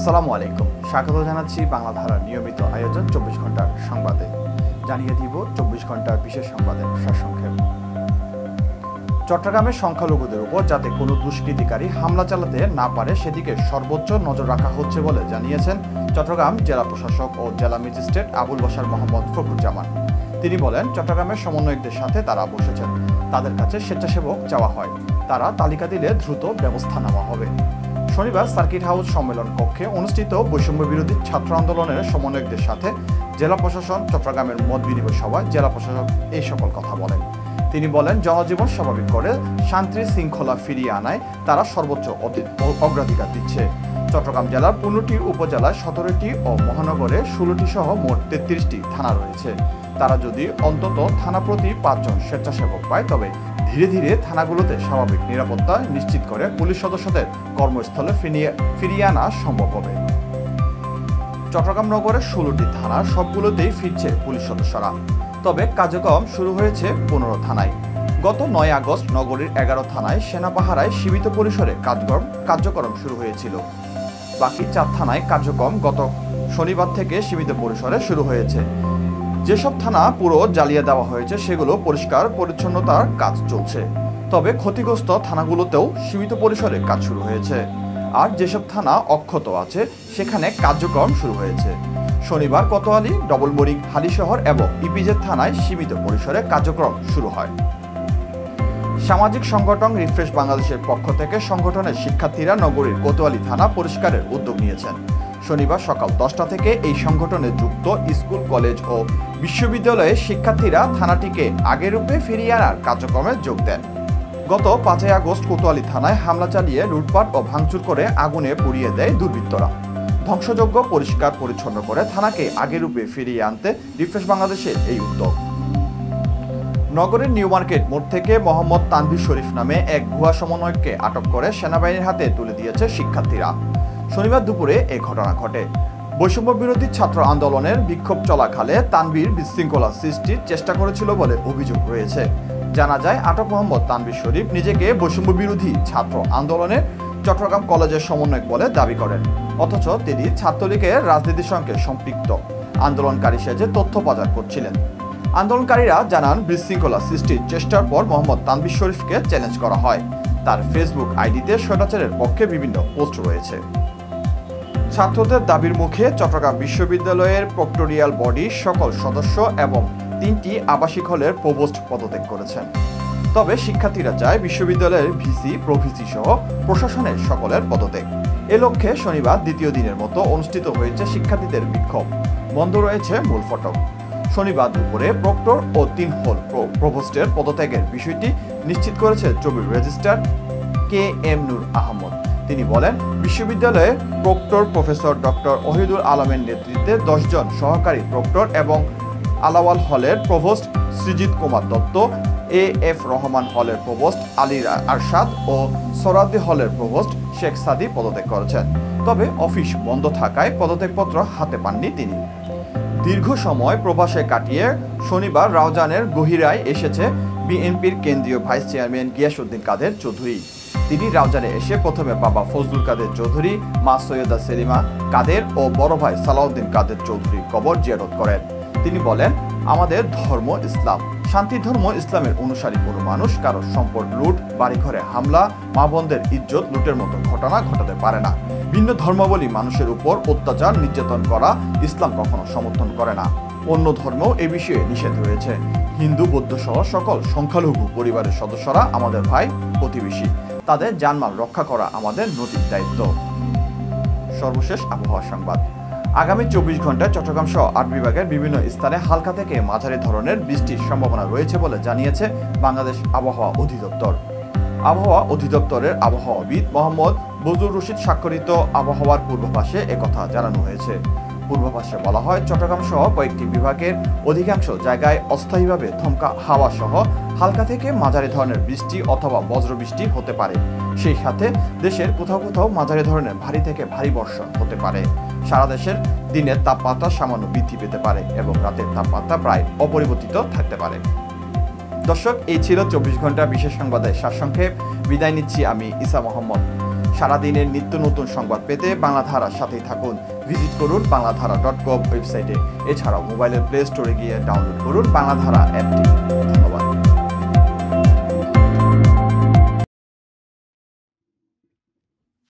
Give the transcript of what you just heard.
আসসালামু আলাইকুম। স্বাগত জানাচ্ছি বাংলা ধারার নিয়মিত আয়োজন 24 ঘন্টার সংবাদে। জানিয়ে দিব 24 ঘন্টার বিশেষ সংবাদের সারসংক্ষেপ। চট্টগ্রামের সংখ্যালঘুদের উপর যাতে কোনো দুষ্কৃতিকারী হামলা চালাতে না পারে সেদিকে সর্বোচ্চ নজর রাখা হচ্ছে বলে জানিয়েছেন চট্টগ্রাম জেলা প্রশাসক ও জেলা ম্যাজিস্ট্রেট আবুল বাশার মোহাম্মদ ফখরুজ্জামান। তিনি বলেন, চট্টগ্রামের সমন্বয়কদের সাথে তারা বসেছেন, তাদের কাছে স্বেচ্ছাসেবক চাওয়া হয়, তারা তালিকা দিলে দ্রুত ব্যবস্থা নেওয়া হবে। শনিবার সার্কিট হাউস সম্মেলন কক্ষে অনুষ্ঠিত বৈষম্য বিরোধী ছাত্র আন্দোলনের সমন্বয়কদের সাথে জেলা প্রশাসন চট্টগ্রামের মত বিনিময় সভায় জেলা প্রশাসক এই সকল কথা বলেন। তিনি বলেন, জনজীবন স্বাভাবিক করে শান্তি শৃঙ্খলা ফিরিয়ে আনায় তারা সর্বোচ্চ অগ্রাধিকার দিচ্ছে। চট্টগ্রাম জেলার 15টি উপজেলায় 17টি ও মহানগরে 16টি সহ মোট 33টি থানা রয়েছে। তারা যদি অন্তত থানা প্রতি 5 জন স্বেচ্ছাসেবক পায়, তবে ধীরে ধীরে থানাগুলোতে স্বাভাবিক নিরাপত্তা নিশ্চিত করে পুলিশ সদস্যদের কর্মস্থলে ফিরিয়ে আনা সম্ভব হবে। চট্টগ্রাম নগরের 16টি থানা সবগুলোতেই ফিরছে পুলিশ সদস্যরা, তবে কার্যক্রম শুরু হয়েছে 15 থানায়। গত 9 আগস্ট নগরীর 11 থানায় সেনা পাহারায় সীমিত পরিসরে কার্যক্রম শুরু হয়েছিল। বাকি 4 থানায় কার্যক্রম গত শনিবার থেকে সীমিত পরিসরে শুরু হয়েছে। যেসব থানা পুরো জ্বালিয়ে দেওয়া হয়েছে সেগুলো পরিষ্কার পরিচ্ছন্নতার কাজ চলছে, তবে ক্ষতিগ্রস্ত থানাগুলোতেও সীমিত পরিসরে কাজ শুরু হয়েছে। আর যেসব থানা অক্ষত আছে সেখানে কার্যক্রম শুরু হয়েছে। শনিবার কোতোয়ালি, ডবলমুরিং, হালিশহর এবং ইপিজেড থানায় সীমিত পরিসরে কার্যক্রম শুরু হয়। সামাজিক সংগঠন রিফ্রেশ বাংলাদেশের পক্ষ থেকে সংগঠনের শিক্ষার্থীরা নগরীর কোতোয়ালি থানা পরিষ্কারের উদ্যোগ নিয়েছেন। শনিবার সকাল 10টা থেকে এই সংগঠনে যুক্ত স্কুল, কলেজ ও বিশ্ববিদ্যালয়ের শিক্ষার্থীরা থানাটিকে আগের রূপে ফিরিয়ে আনার কার্যক্রমে যোগ দেন। গত 5 আগস্ট কোতোয়ালি থানায় হামলা চালিয়ে লুটপাট ও ভাঙচুর করে আগুনে পুড়িয়ে দেয় দুর্বৃত্তরা। ধ্বংসযজ্ঞ পরিষ্কার পরিচ্ছন্ন করে থানাকে আগের রূপে ফিরিয়ে আনতে রিফ্রেশ বাংলাদেশের এই উদ্যোগ। নগরের নিউ মার্কেট মোড় থেকে মোহাম্মদ তানভীর শরীফ নামে এক ভুয়া সমন্বয়ককে আটক করে সেনাবাহিনীর হাতে তুলে দিয়েছে শিক্ষার্থীরা। শনিবার দুপুরে এই ঘটনা ঘটে। বৈষম্য বিরোধী ছাত্র আন্দোলনের বিক্ষোভ চলাকালে তানভীর বিশৃঙ্খলা সৃষ্টির চেষ্টা করেছিল বলে অভিযোগ রয়েছে। জানা যায়, আটক মোহাম্মদ তানভীর শরীফ নিজেকে বৈষম্য বিরোধী ছাত্র আন্দোলনের চট্টগ্রাম কলেজের সমন্বয়ক বলে দাবি করেন, অথচ তিনি ছাত্রলীগের রাজনীতির সঙ্গে সম্পৃক্ত আন্দোলনকারী সেজে তথ্য পাচার করছিলেন। আন্দোলনকারীরা জানান, বিশৃঙ্খলা সৃষ্টির চেষ্টার পর মোহাম্মদ তানভীর শরীফকে চ্যালেঞ্জ করা হয়। তার ফেসবুক আইডিতে স্বৈরাচারের পক্ষে বিভিন্ন পোস্ট রয়েছে। ছাত্রদের দাবির মুখে চট্টগ্রাম বিশ্ববিদ্যালয়ের প্রক্টোরিয়াল বডির সকল সদস্য এবং 3টি আবাসিক হলের প্রভোস্ট পদত্যাগ করেছেন। তবে শিক্ষার্থীরা চায় বিশ্ববিদ্যালয়ের ভিসি, প্রভিসি সহ প্রশাসনের সকলের পদত্যাগ। এ লক্ষ্যে শনিবার দ্বিতীয় দিনের মতো অনুষ্ঠিত হয়েছে শিক্ষার্থীদের বিক্ষোভ। বন্ধ রয়েছে মূল ফটক। শনিবার দুপুরে প্রক্টর ও 3 হল প্রভোস্টের পদত্যাগের বিষয়টি নিশ্চিত করেছে চবির রেজিস্ট্রার KM নূর আহমদ। তিনি বলেন, বিশ্ববিদ্যালয়ের প্রক্টর প্রফেসর ডক্টর ওহিদুল আলমের নেতৃত্বে 10 জন সহকারী প্রক্টর এবং আলাওয়াল হলের প্রভোস্ট সৃজিত কুমার দত্ত, AF রহমান হলের প্রভোস্ট আলী আরশাদ ও সরাদি হলের প্রভোস্ট শেখ সাদি পদত্যাগ করেছেন। তবে অফিস বন্ধ থাকায় পদত্যাগপত্র হাতে পাননি তিনি। দীর্ঘ সময় প্রবাসে কাটিয়ে শনিবার রাউজানের গহিরায় এসেছে বিএনপির কেন্দ্রীয় ভাইস চেয়ারম্যান গিয়াসউদ্দিন কাদের চৌধুরী। তিনি রাউজানে এসে প্রথমে বাবা ফজলুল কাদের চৌধুরী, মা সৈয়দা সেলিমা কাদের ও বড় ভাই সালাউদ্দিন কাদের চৌধুরী কবর জিয়ারত করেন। তিনি বলেন, আমাদের ধর্ম ইসলাম, শান্তি ধর্ম ইসলামের অনুসারী কোনো মানুষ কারো সম্পদ লুট, বাড়িঘরে হামলা, মা বোনদের ইজ্জত লুটের মতো ঘটনা ঘটাতে পারে না। ভিন্ন ধর্মাবলী মানুষের উপর অত্যাচার নির্যাতন করা ইসলাম কখনো সমর্থন করে না। অন্য ধর্মেও এ বিষয়ে নিষেধ রয়েছে। হিন্দু, বৌদ্ধ সহ সকল সংখ্যালঘু পরিবারের সদস্যরা আমাদের ভাই, প্রতিবেশী। তাদের জানমাল রক্ষা করা আমাদের নৈতিক দায়িত্ব। সর্বশেষ আবহাওয়া সংবাদ। আগামী 24 ঘন্টায় চট্টগ্রাম সহ 8 বিভাগের বিভিন্ন স্থানে হালকা থেকে মাঝারি ধরনের বৃষ্টির সম্ভাবনা রয়েছে বলে জানিয়েছে বাংলাদেশ আবহাওয়া অধিদপ্তর। আবহাওয়া অধিদপ্তরের আবহাওয়াবিদ মোহাম্মদ বজলুর রশিদ স্বাক্ষরিত আবহাওয়ার পূর্বাভাসে একথা জানানো হয়েছে। পূর্বাভাসে বলা হয়, চট্টগ্রাম সহ কয়েকটি বিভাগের অধিকাংশ জায়গায় অস্থায়ীভাবে দমকা হাওয়া সহ হালকা থেকে মাঝারি ধরনের বৃষ্টি অথবা বজ্রবৃষ্টি হতে পারে। সেই সাথে দেশের কোথাও কোথাও মাঝারি ধরনের ভারী থেকে ভারী বর্ষণ হতে পারে। সারা দেশের দিনের তাপমাত্রা সামান্য বৃদ্ধি পেতে পারে এবং রাতের তাপমাত্রা প্রায় অপরিবর্তিত থাকতে পারে। দর্শক, এই ছিল 24 ঘন্টা বিশেষ সংবাদের সারসংক্ষেপ। বিদায় নিচ্ছি আমি ইসা মোহাম্মদ। সারাদিনের নিত্য নতুন সংবাদ পেতে বাংলাধারার সাথেই থাকুন। ভিজিট করুন বাংলাধারা.com ওয়েবসাইটে। এছাড়াও মোবাইলের প্লে স্টোরে গিয়ে ডাউনলোড করুন বাংলাধারা অ্যাপটি। ধন্যবাদ।